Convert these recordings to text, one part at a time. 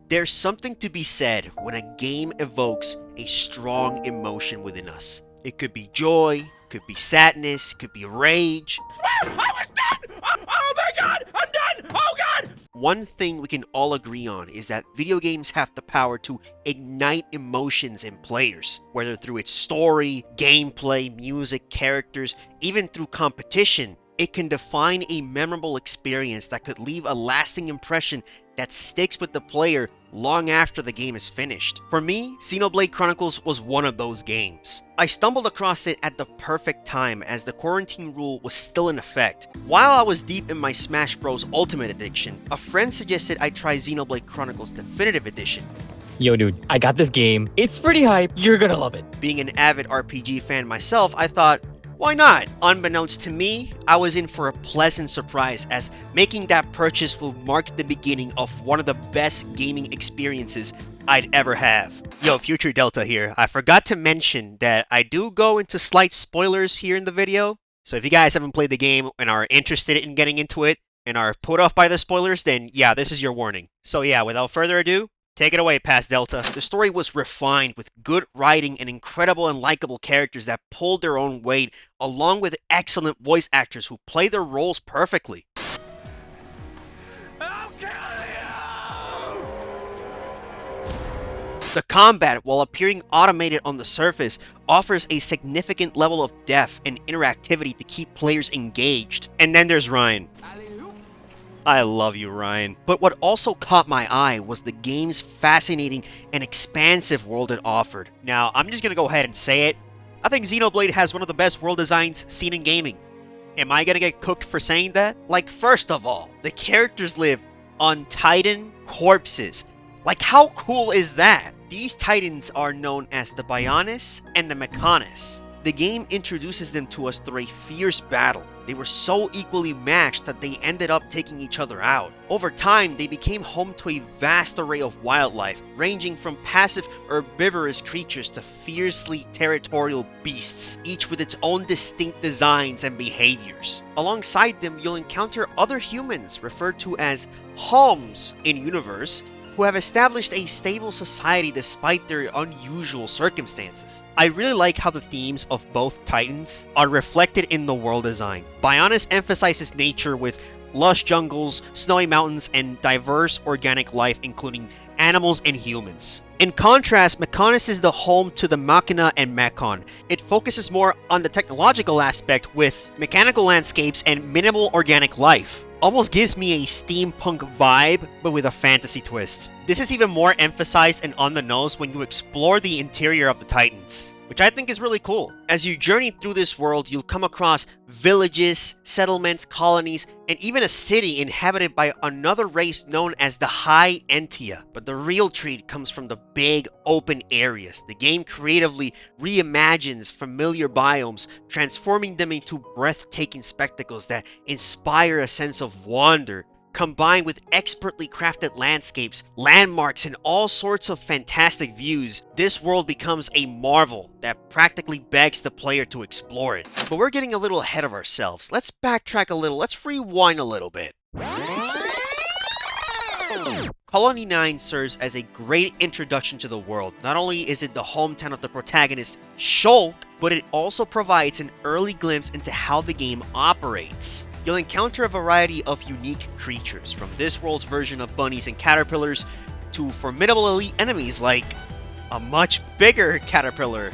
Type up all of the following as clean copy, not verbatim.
There's something to be said when a game evokes a strong emotion within us. It could be joy, could be sadness, could be rage. I was done! Oh my god! I'm done! Oh god! One thing we can all agree on is that video games have the power to ignite emotions in players, whether through its story, gameplay, music, characters, even through competition. It can define a memorable experience that could leave a lasting impression that sticks with the player long after the game is finished. For me, Xenoblade Chronicles was one of those games. I stumbled across it at the perfect time as the quarantine rule was still in effect. While I was deep in my Smash Bros. Ultimate addiction, a friend suggested I try Xenoblade Chronicles Definitive Edition. Yo, dude, I got this game. It's pretty hype. You're gonna love it. Being an avid RPG fan myself, I thought, why not? Unbeknownst to me, I was in for a pleasant surprise as making that purchase will mark the beginning of one of the best gaming experiences I'd ever have. Yo, Future Delta here. I forgot to mention that I do go into slight spoilers here in the video. So if you guys haven't played the game and are interested in getting into it and are put off by the spoilers, then yeah, this is your warning. So yeah, without further ado, take it away, Past Delta. The story was refined with good writing and incredible and likable characters that pulled their own weight, along with excellent voice actors who play their roles perfectly. I'll kill you! The combat, while appearing automated on the surface, offers a significant level of depth and interactivity to keep players engaged. And then there's Ryan. I love you, Ryan. But what also caught my eye was the game's fascinating and expansive world it offered. Now, I'm just gonna go ahead and say it. I think Xenoblade has one of the best world designs seen in gaming. Am I gonna get cooked for saying that? Like, first of all, the characters live on Titan corpses. Like, how cool is that? These Titans are known as the Bionis and the Mechonis. The game introduces them to us through a fierce battle. They were so equally matched that they ended up taking each other out. Over time, they became home to a vast array of wildlife, ranging from passive herbivorous creatures to fiercely territorial beasts, each with its own distinct designs and behaviors. Alongside them, you'll encounter other humans, referred to as Homs in-universe, who have established a stable society despite their unusual circumstances. I really like how the themes of both Titans are reflected in the world design. Bionis emphasizes nature with lush jungles, snowy mountains, and diverse organic life including animals and humans. In contrast, Mechonis is the home to the Machina and Mechon. It focuses more on the technological aspect with mechanical landscapes and minimal organic life. Almost gives me a steampunk vibe, but with a fantasy twist. This is even more emphasized and on the nose when you explore the interior of the Titans, which I think is really cool. As you journey through this world, you'll come across villages, settlements, colonies, and even a city inhabited by another race known as the High Entia. But the real treat comes from the big open areas. The game creatively reimagines familiar biomes, transforming them into breathtaking spectacles that inspire a sense of wonder. Combined with expertly crafted landscapes, landmarks, and all sorts of fantastic views, this world becomes a marvel that practically begs the player to explore it. But we're getting a little ahead of ourselves. Let's backtrack a little, let's rewind a little bit. Colony 9 serves as a great introduction to the world. Not only is it the hometown of the protagonist, Shulk, but it also provides an early glimpse into how the game operates. You'll encounter a variety of unique creatures, from this world's version of bunnies and caterpillars to formidable elite enemies like a much bigger caterpillar.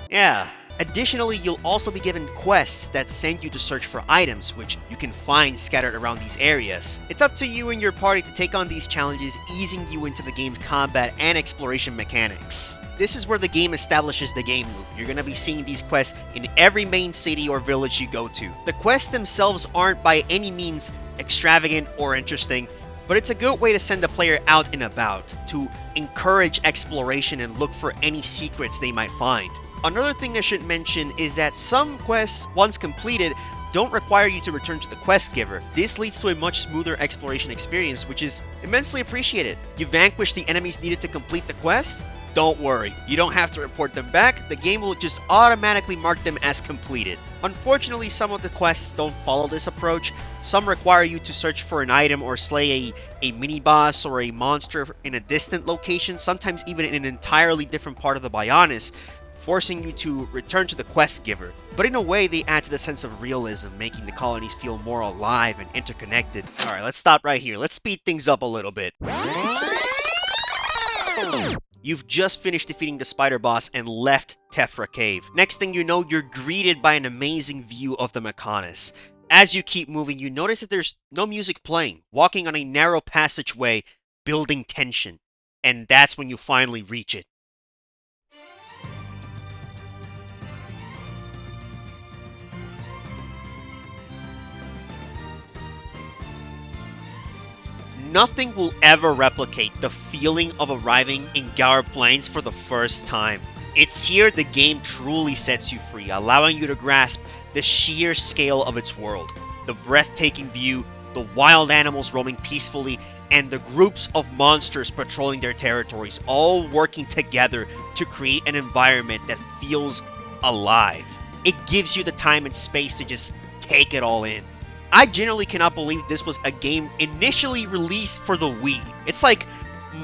Yeah. Additionally, you'll also be given quests that send you to search for items, which you can find scattered around these areas. It's up to you and your party to take on these challenges, easing you into the game's combat and exploration mechanics. This is where the game establishes the game loop. You're going to be seeing these quests in every main city or village you go to. The quests themselves aren't by any means extravagant or interesting, but it's a good way to send the player out and about, to encourage exploration and look for any secrets they might find. Another thing I should mention is that some quests, once completed, don't require you to return to the quest giver. This leads to a much smoother exploration experience, which is immensely appreciated. You vanquish the enemies needed to complete the quest? Don't worry, you don't have to report them back, the game will just automatically mark them as completed. Unfortunately, some of the quests don't follow this approach, Some require you to search for an item or slay a mini-boss or a monster in a distant location, sometimes even in an entirely different part of the Bionis, forcing you to return to the quest giver. But in a way, they add to the sense of realism, making the colonies feel more alive and interconnected. Alright, let's stop right here. Let's speed things up a little bit. You've just finished defeating the spider boss and left Tephra Cave. Next thing you know, you're greeted by an amazing view of the Mechonis. As you keep moving, you notice that there's no music playing, walking on a narrow passageway, building tension. And that's when you finally reach it. Nothing will ever replicate the feeling of arriving in Gaur Plains for the first time. It's here the game truly sets you free, allowing you to grasp the sheer scale of its world, the breathtaking view, the wild animals roaming peacefully, and the groups of monsters patrolling their territories, all working together to create an environment that feels alive. It gives you the time and space to just take it all in. I genuinely cannot believe this was a game initially released for the Wii. It's like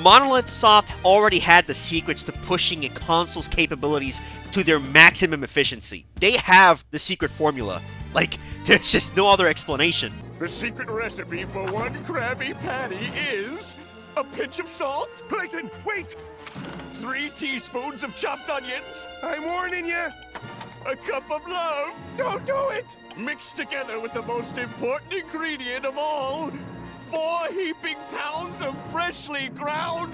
Monolith Soft already had the secrets to pushing a console's capabilities to their maximum efficiency. They have the secret formula. Like, there's just no other explanation. The secret recipe for one Krabby Patty is a pinch of salt. Clayton, wait! 3 teaspoons of chopped onions. I'm warning you. A cup of love. Don't do it. Mixed together with the most important ingredient of all, 4 heaping pounds of freshly ground.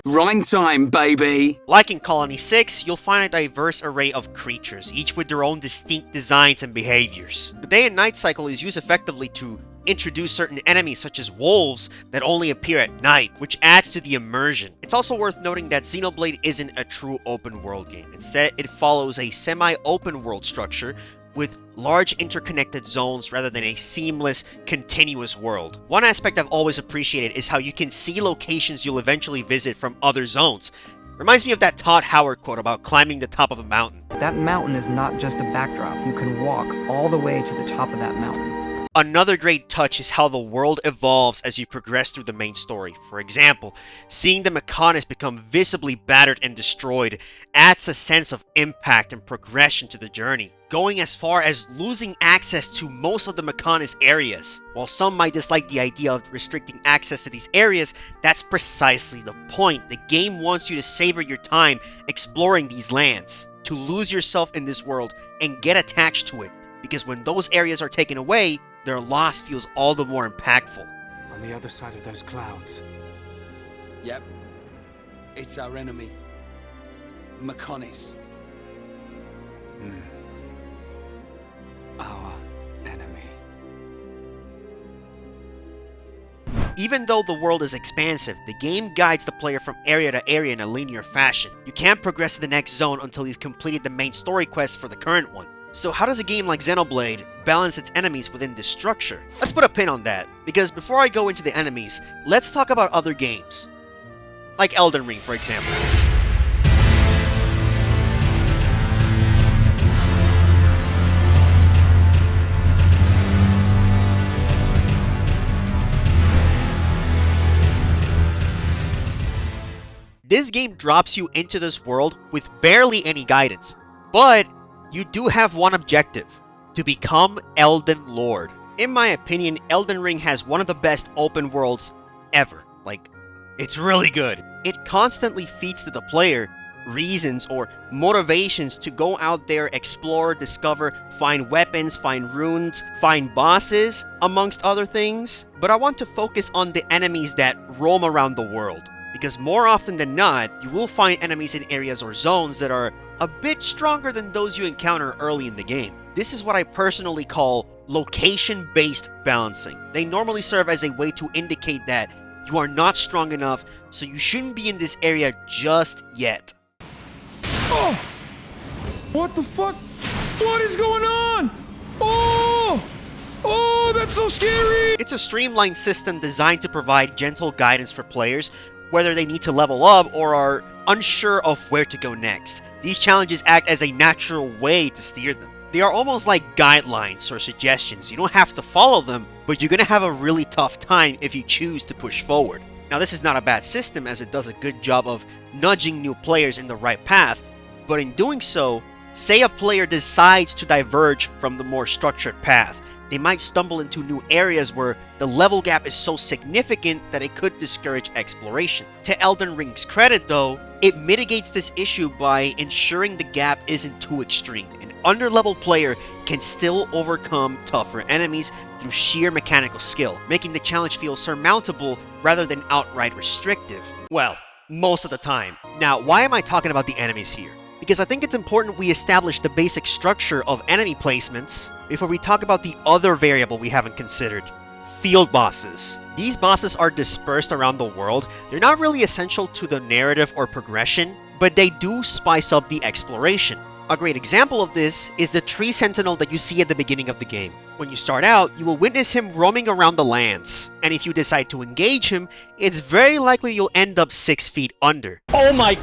Rhyme time, baby! Like in Colony 6, you'll find a diverse array of creatures, each with their own distinct designs and behaviors. The day and night cycle is used effectively to introduce certain enemies such as wolves that only appear at night, which adds to the immersion. It's also worth noting that Xenoblade isn't a true open world game. Instead, it follows a semi-open world structure with large interconnected zones rather than a seamless, continuous world. One aspect I've always appreciated is how you can see locations you'll eventually visit from other zones. Reminds me of that Todd Howard quote about climbing the top of a mountain. That mountain is not just a backdrop. You can walk all the way to the top of that mountain. Another great touch is how the world evolves as you progress through the main story. For example, seeing the Mechonis become visibly battered and destroyed adds a sense of impact and progression to the journey, going as far as losing access to most of the Mechonis areas. While some might dislike the idea of restricting access to these areas, that's precisely the point. The game wants you to savor your time exploring these lands, to lose yourself in this world and get attached to it, because when those areas are taken away, their loss feels all the more impactful. On the other side of those clouds. Yep. It's our enemy. Mechonis. Our enemy. Even though the world is expansive, the game guides the player from area to area in a linear fashion. You can't progress to the next zone until you've completed the main story quest for the current one. So how does a game like Xenoblade balance its enemies within this structure? Let's put a pin on that, because before I go into the enemies, let's talk about other games. Like Elden Ring, for example. This game drops you into this world with barely any guidance, but you do have one objective: to become Elden Lord. In my opinion, Elden Ring has one of the best open worlds ever. Like, it's really good. It constantly feeds to the player reasons or motivations to go out there, explore, discover, find weapons, find runes, find bosses, amongst other things. But I want to focus on the enemies that roam around the world, because more often than not, you will find enemies in areas or zones that are a bit stronger than those you encounter early in the game. This is what I personally call location-based balancing. They normally serve as a way to indicate that you are not strong enough, so you shouldn't be in this area just yet. Oh! What the fuck? What is going on? Oh! Oh, that's so scary! It's a streamlined system designed to provide gentle guidance for players, whether they need to level up or are unsure of where to go next. These challenges act as a natural way to steer them. They are almost like guidelines or suggestions. You don't have to follow them, but you're gonna have a really tough time if you choose to push forward. Now, this is not a bad system, as it does a good job of nudging new players in the right path, but in doing so, say a player decides to diverge from the more structured path. They might stumble into new areas where the level gap is so significant that it could discourage exploration. To Elden Ring's credit though, it mitigates this issue by ensuring the gap isn't too extreme. An underleveled player can still overcome tougher enemies through sheer mechanical skill, making the challenge feel surmountable rather than outright restrictive. Well, most of the time. Now, why am I talking about the enemies here? Because I think it's important we establish the basic structure of enemy placements before we talk about the other variable we haven't considered: field bosses. These bosses are dispersed around the world. They're not really essential to the narrative or progression, but they do spice up the exploration. A great example of this is the tree sentinel that you see at the beginning of the game. When you start out, you will witness him roaming around the lands, and if you decide to engage him, it's very likely you'll end up 6 feet under. Oh my...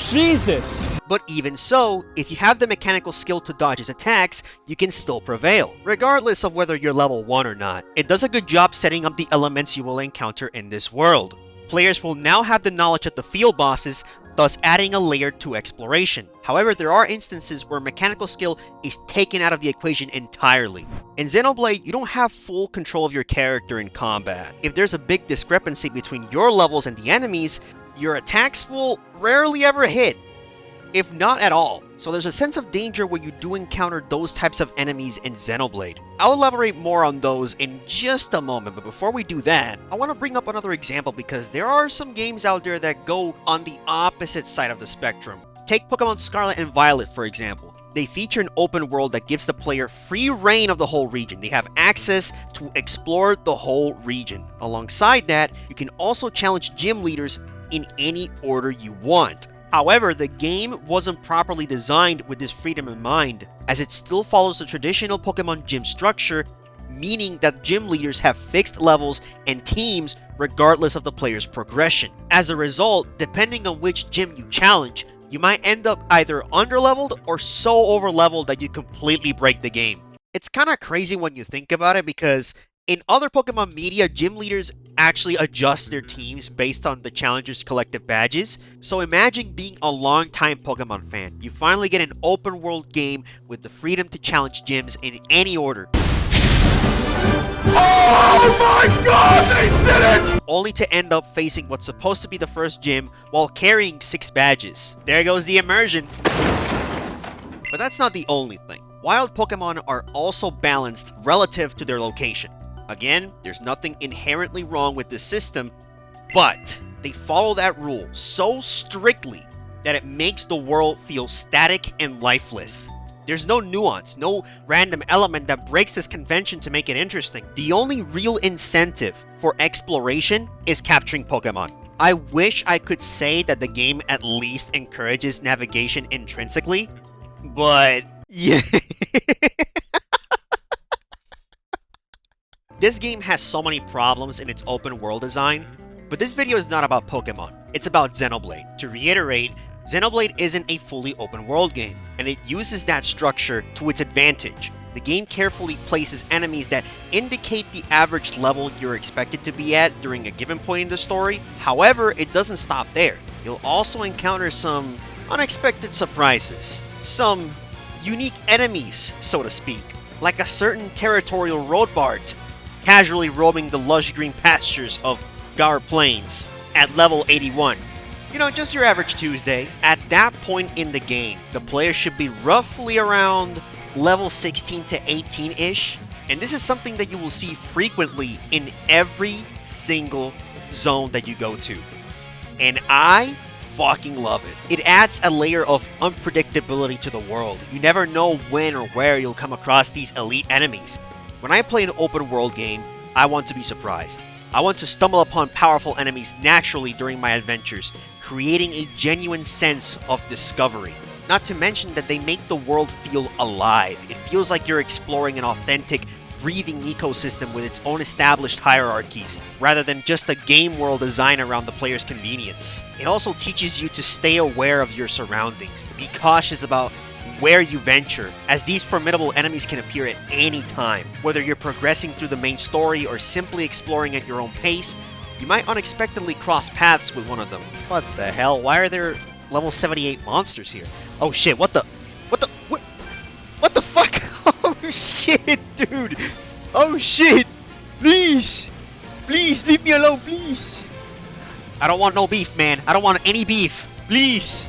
Jesus! But even so, if you have the mechanical skill to dodge his attacks, you can still prevail, regardless of whether you're level 1 or not. It does a good job setting up the elements you will encounter in this world. Players will now have the knowledge of the field bosses, thus adding a layer to exploration. However, there are instances where mechanical skill is taken out of the equation entirely. In Xenoblade, you don't have full control of your character in combat. If there's a big discrepancy between your levels and the enemies, your attacks will rarely ever hit, if not at all. So there's a sense of danger when you do encounter those types of enemies in Xenoblade. I'll elaborate more on those in just a moment, but before we do that, I want to bring up another example because there are some games out there that go on the opposite side of the spectrum. Take Pokemon Scarlet and Violet, for example. They feature an open world that gives the player free reign of the whole region. They have access to explore the whole region. Alongside that, you can also challenge gym leaders in any order you want. However, the game wasn't properly designed with this freedom in mind, as it still follows the traditional Pokemon gym structure, meaning that gym leaders have fixed levels and teams regardless of the player's progression. As a result, depending on which gym you challenge, you might end up either underleveled or so overleveled that you completely break the game. It's kinda crazy when you think about it, because in other Pokemon media, gym leaders actually adjust their teams based on the challenger's collective badges. So imagine being a long-time Pokemon fan. You finally get an open world game with the freedom to challenge gyms in any order. Oh my god, they did it! Only to end up facing what's supposed to be the first gym while carrying 6 badges. There goes the immersion. But that's not the only thing. Wild Pokemon are also balanced relative to their location. Again, there's nothing inherently wrong with this system, but they follow that rule so strictly that it makes the world feel static and lifeless. There's no nuance, no random element that breaks this convention to make it interesting. The only real incentive for exploration is capturing Pokemon. I wish I could say that the game at least encourages navigation intrinsically, but yeah. This game has so many problems in its open world design, but this video is not about Pokemon, it's about Xenoblade. To reiterate, Xenoblade isn't a fully open world game, and it uses that structure to its advantage. The game carefully places enemies that indicate the average level you're expected to be at during a given point in the story. However, it doesn't stop there. You'll also encounter some unexpected surprises, some unique enemies, so to speak, like a certain territorial road bart casually roaming the lush green pastures of Gaur Plains at level 81. You know, just your average Tuesday. At that point in the game, the player should be roughly around level 16 to 18-ish, and this is something that you will see frequently in every single zone that you go to. And I fucking love it. It adds a layer of unpredictability to the world. You never know when or where you'll come across these elite enemies. When I play an open world game, I want to be surprised. I want to stumble upon powerful enemies naturally during my adventures, creating a genuine sense of discovery. Not to mention that they make the world feel alive. It feels like you're exploring an authentic, breathing ecosystem with its own established hierarchies, rather than just a game world designed around the player's convenience. It also teaches you to stay aware of your surroundings, to be cautious about where you venture, as these formidable enemies can appear at any time. Whether you're progressing through the main story or simply exploring at your own pace, you might unexpectedly cross paths with one of them. What the hell? Why are there level 78 monsters here? Oh shit, what the fuck? Oh shit, dude! Oh shit! Please! Please, leave me alone, please! I don't want no beef, man. I don't want any beef. Please!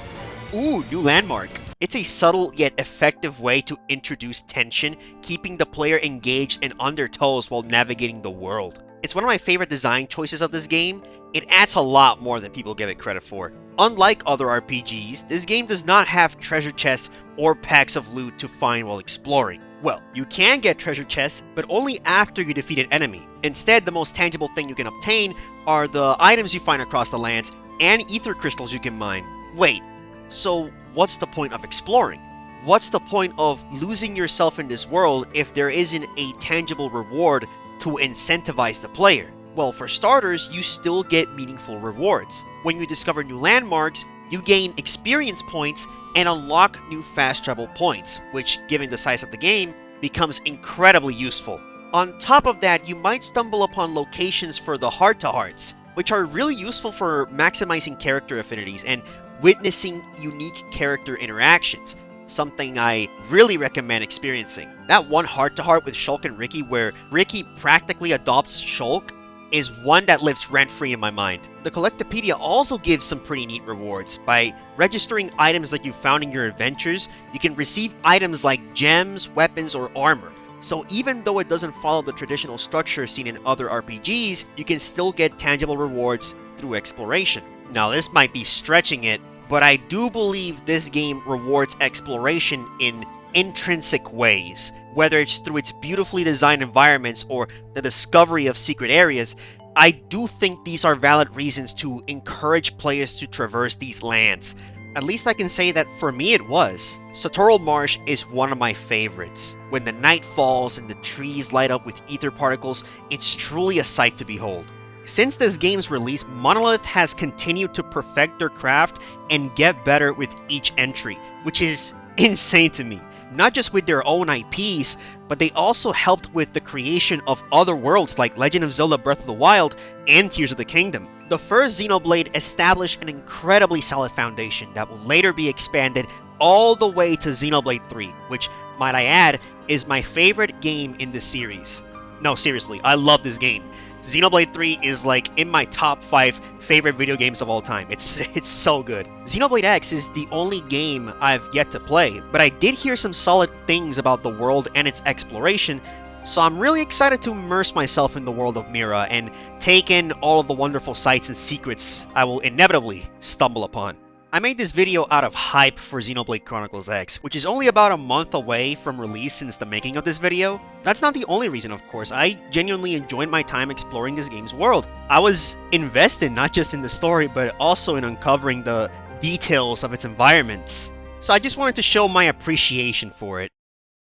Ooh, new landmark. It's a subtle yet effective way to introduce tension, keeping the player engaged and on their toes while navigating the world. It's one of my favorite design choices of this game. It adds a lot more than people give it credit for. Unlike other RPGs, this game does not have treasure chests or packs of loot to find while exploring. Well, you can get treasure chests, but only after you defeat an enemy. Instead, the most tangible thing you can obtain are the items you find across the lands and ether crystals you can mine. Wait, so what's the point of exploring? What's the point of losing yourself in this world if there isn't a tangible reward to incentivize the player? Well, for starters, you still get meaningful rewards. When you discover new landmarks, you gain experience points and unlock new fast travel points, which, given the size of the game, becomes incredibly useful. On top of that, you might stumble upon locations for the heart-to-hearts, which are really useful for maximizing character affinities and witnessing unique character interactions, something I really recommend experiencing. That one heart-to-heart with Shulk and Ricky where Ricky practically adopts Shulk is one that lives rent-free in my mind. The Collectopedia also gives some pretty neat rewards. By registering items that you found in your adventures, you can receive items like gems, weapons, or armor. So even though it doesn't follow the traditional structure seen in other RPGs, you can still get tangible rewards through exploration. Now this might be stretching it, but I do believe this game rewards exploration in intrinsic ways. Whether it's through its beautifully designed environments or the discovery of secret areas, I do think these are valid reasons to encourage players to traverse these lands. At least I can say that for me it was. Satoral Marsh is one of my favorites. When the night falls and the trees light up with ether particles, it's truly a sight to behold. Since this game's release, Monolith has continued to perfect their craft and get better with each entry, which is insane to me. Not just with their own IPs, but they also helped with the creation of other worlds like Legend of Zelda Breath of the Wild and Tears of the Kingdom. The first Xenoblade established an incredibly solid foundation that will later be expanded all the way to Xenoblade 3, which, might I add, is my favorite game in the series. No, seriously, I love this game. Xenoblade 3 is like in my top 5 favorite video games of all time. It's so good. Xenoblade X is the only game I've yet to play, but I did hear some solid things about the world and its exploration, so I'm really excited to immerse myself in the world of Mira and take in all of the wonderful sights and secrets I will inevitably stumble upon. I made this video out of hype for Xenoblade Chronicles X, which is only about a month away from release since the making of this video. That's not the only reason, of course. I genuinely enjoyed my time exploring this game's world. I was invested not just in the story, but also in uncovering the details of its environments. So I just wanted to show my appreciation for it.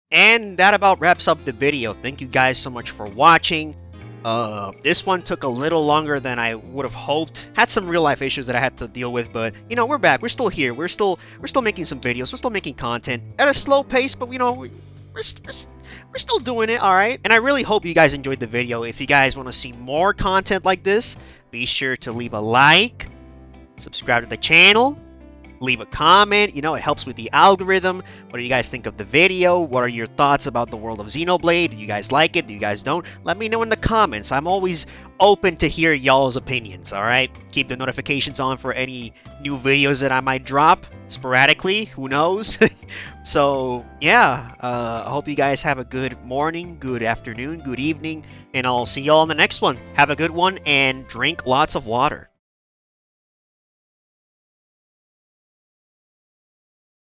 And that about wraps up the video. Thank you guys so much for watching. This one took a little longer than I would have hoped. Had some real life issues that I had to deal with, but you know, we're back. We're still here. We're still making some videos. We're still making content at a slow pace, but you know, we're still doing it, all right? And I really hope you guys enjoyed the video. If you guys want to see more content like this, be sure to leave a like, subscribe to the channel, leave a comment. You know, it helps with the algorithm. What do you guys think of the video? What are your thoughts about the world of Xenoblade? Do you guys like it? Do you guys don't? Let me know in the comments. I'm always open to hear y'all's opinions, alright? Keep the notifications on for any new videos that I might drop sporadically. Who knows? So, yeah. I hope you guys have a good morning, good afternoon, good evening, and I'll see y'all in the next one. Have a good one, and drink lots of water.